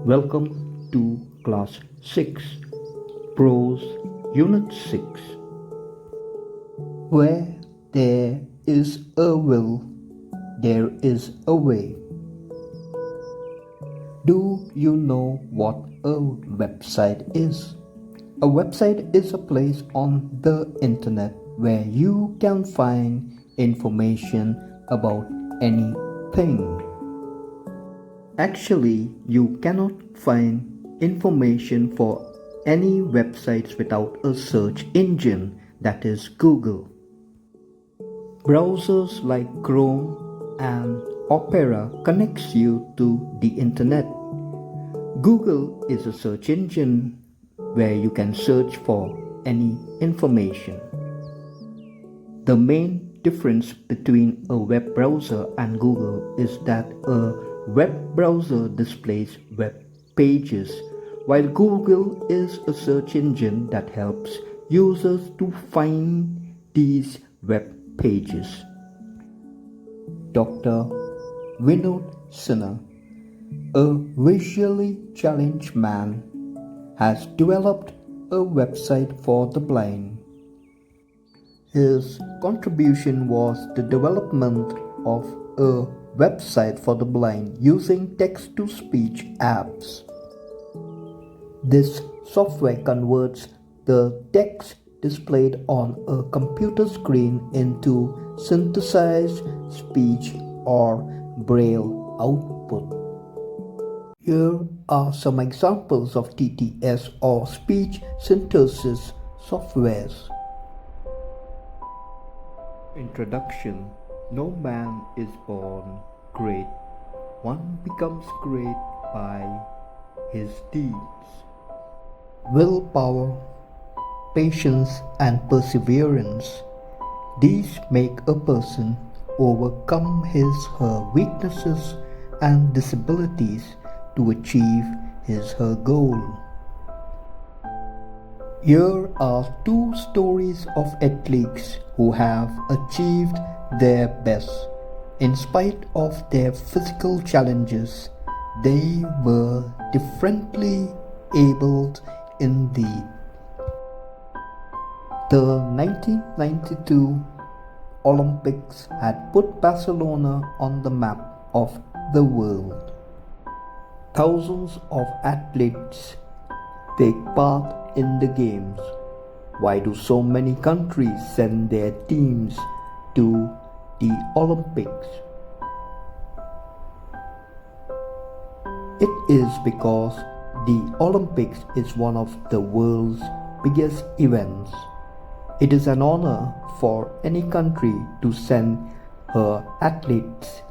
Welcome to Class 6, Prose Unit 6. Where there is a will, there is a way. Do you know what a website is? A website is a place on the internet where you can find information about anything. Actually, you cannot find information for any websites without a search engine, that is Google. Browsers like Chrome and Opera connects you to the internet. Google is a search engine where you can search for any information. The main difference between a web browser and Google is that a web browser displays web pages, while Google is a search engine that helps users to find these web pages. Dr. Vinod Sinha, a visually challenged man, has developed a website for the blind. His contribution was the development of a website for the blind using text-to-speech apps. This software converts the text displayed on a computer screen into synthesized speech or braille output. Here are some examples of TTS or speech synthesis softwares. Introduction. No man is born great. One becomes great by his deeds. Willpower, patience, and perseverance. These make a person overcome his/her weaknesses and disabilities to achieve his/her goal. Here are two stories of athletes who have achieved their best. In spite of their physical challenges, they were differently abled indeed. The 1992 Olympics had put Barcelona on the map of the world. Thousands of athletes take part in the games. Why do so many countries send their teams to the Olympics? It is because the Olympics is one of the world's biggest events. It is an honor for any country to send her athletes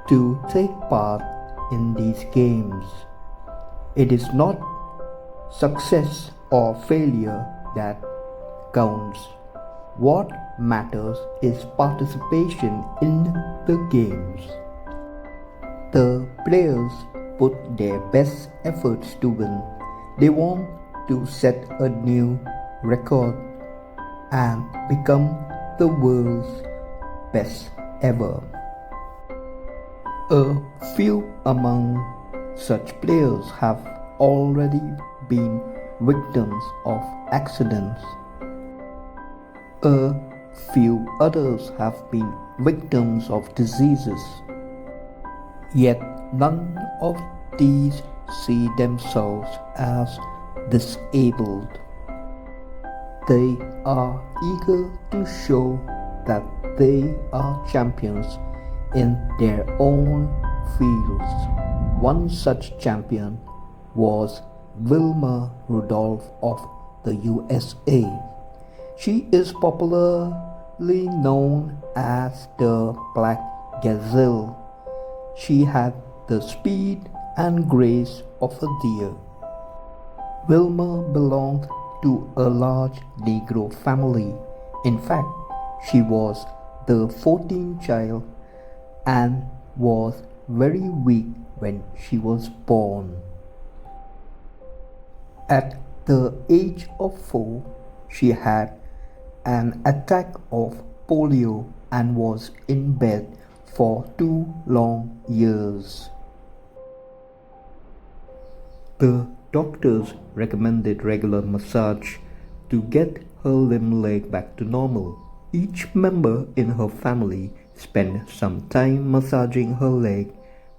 to take part in these games. It is not success or failure that counts. What matters is participation in the games. The players put their best efforts to win. They want to set a new record and become the world's best ever. A few among such players have already been victims of accidents. A few others have been victims of diseases. Yet none of these see themselves as disabled. They are eager to show that they are champions in their own fields. One such champion was Wilma Rudolph of the USA. She is popularly known as the Black Gazelle. She had the speed and grace of a deer. Wilma belonged to a large Negro family. In fact, she was the 14th child and was very weak when she was born. At the age of 4, she had an attack of polio and was in bed for 2 long years. The doctors recommended regular massage to get her leg back to normal. Each member in her family spent some time massaging her leg,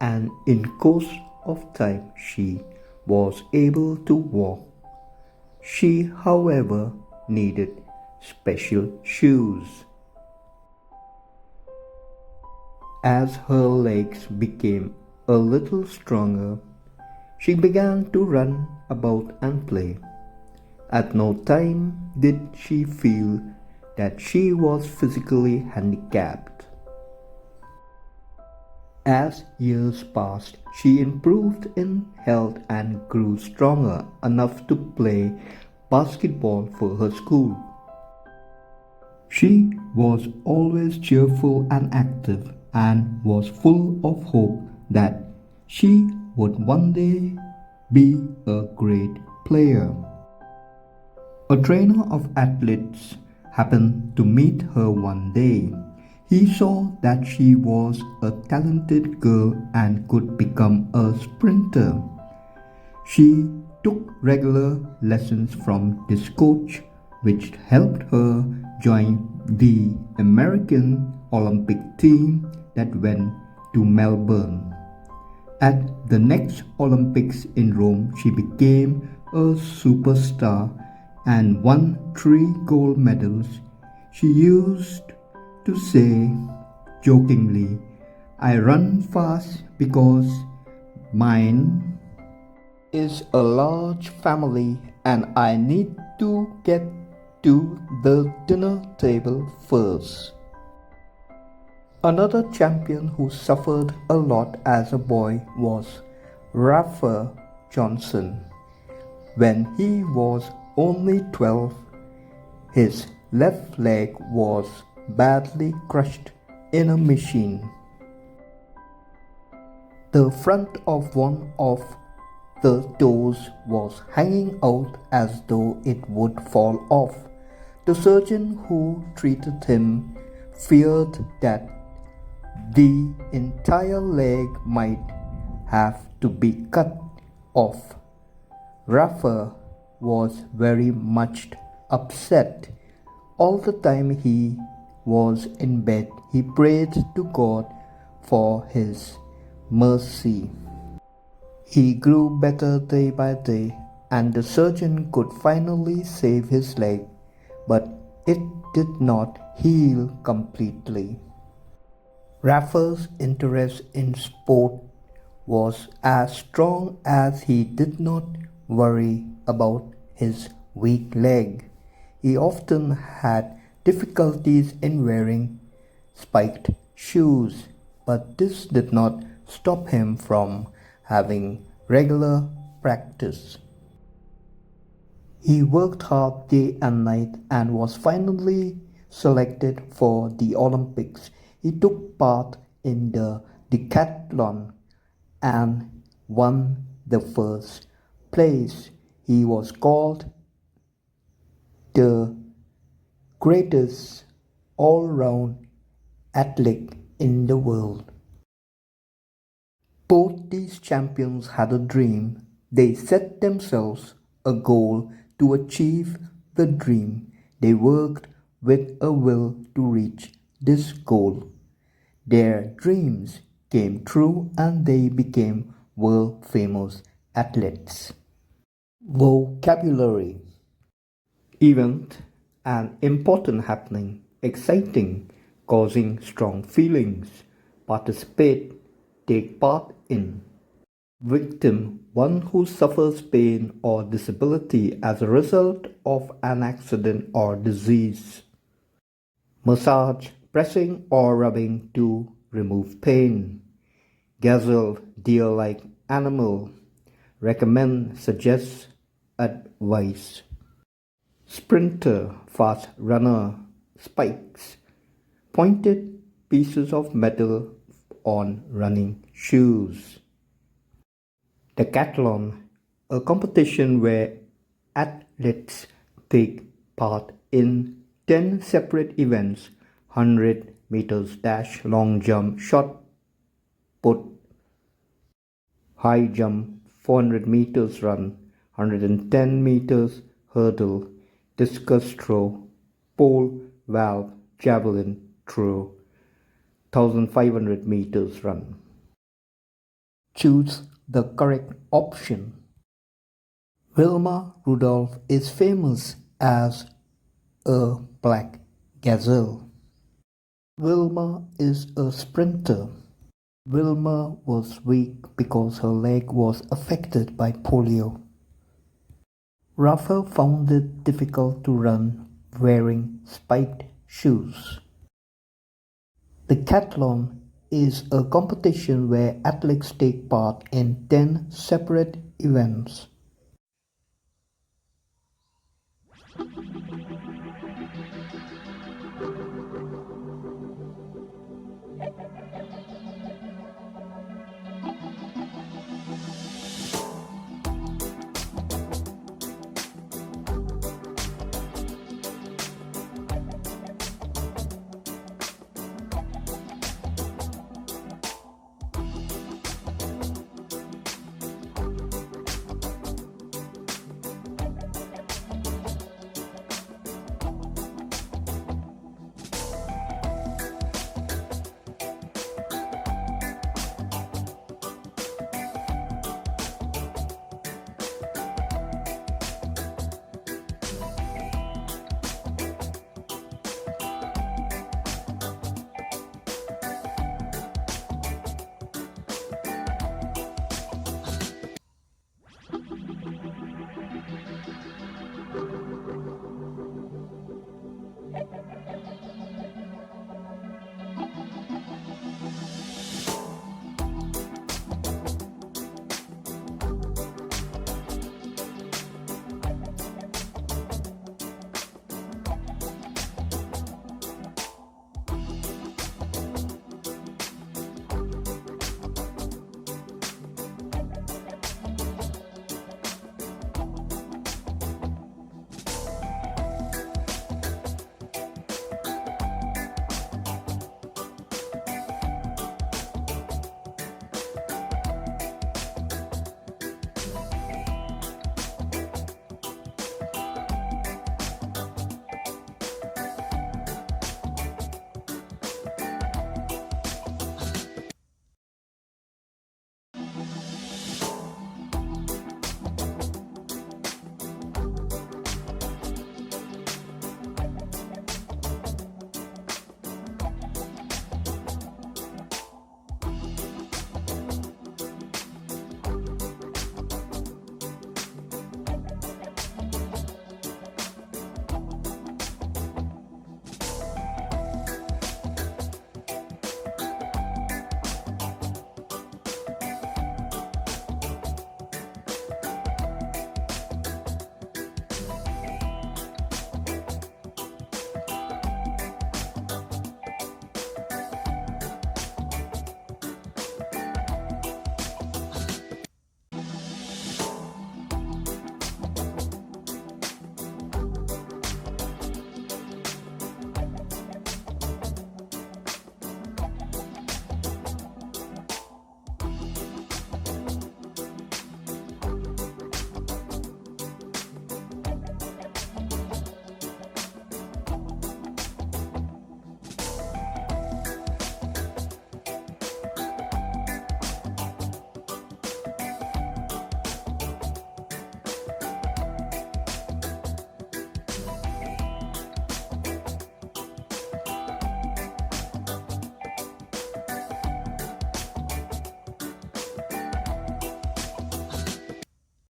and in course of time she was able to walk. She, however, needed special shoes. As her legs became a little stronger, she began to run about and play. At no time did she feel that she was physically handicapped. As years passed, she improved in health and grew stronger enough to play basketball for her school. She was always cheerful and active and was full of hope that she would one day be a great player. A trainer of athletes happened to meet her one day. He saw that she was a talented girl and could become a sprinter. She took regular lessons from this coach, which helped her join the American Olympic team that went to Melbourne. At the next Olympics in Rome, she became a superstar and won 3 gold medals. She used to say jokingly, "I run fast because mine is a large family and I need to get to the dinner table first." Another champion who suffered a lot as a boy was Rafa Johnson. When he was only 12, his left leg was badly crushed in a machine. The front of one of the toes was hanging out as though it would fall off. The surgeon who treated him feared that the entire leg might have to be cut off. Rafa was very much upset. All the time he was in bed, he prayed to God for his mercy. He grew better day by day, and the surgeon could finally save his leg, but it did not heal completely. Rafa's interest in sport was as strong as he did not worry about his weak leg. He often had difficulties in wearing spiked shoes, but this did not stop him from having regular practice. He worked hard day and night and was finally selected for the Olympics. He took part in the decathlon and won the first place. He was called the greatest all-round athlete in the world. Both these champions had a dream. They set themselves a goal to achieve the dream. They worked with a will to reach this goal. Their dreams came true and they became world-famous athletes. Vocabulary: event, an important happening, exciting, causing strong feelings. Participate, take part in. Victim, one who suffers pain or disability as a result of an accident or disease. Massage, pressing or rubbing to remove pain. Gazelle, deer-like animal. Recommend, suggest, advise. Sprinter, fast runner. Spikes, pointed pieces of metal on running shoes. Decathlon, a competition where athletes take part in 10 separate events: 100 meters dash, long jump, shot put, high jump, 400 meters run, 110 meters hurdle, discus throw, pole vault, javelin throw, 1500 meters run. Choose the correct option. Wilma Rudolph is famous as a black gazelle. Wilma is a sprinter. Wilma was weak because her leg was affected by polio. Rafa found it difficult to run wearing spiked shoes. The decathlon is a competition where athletes take part in 10 separate events.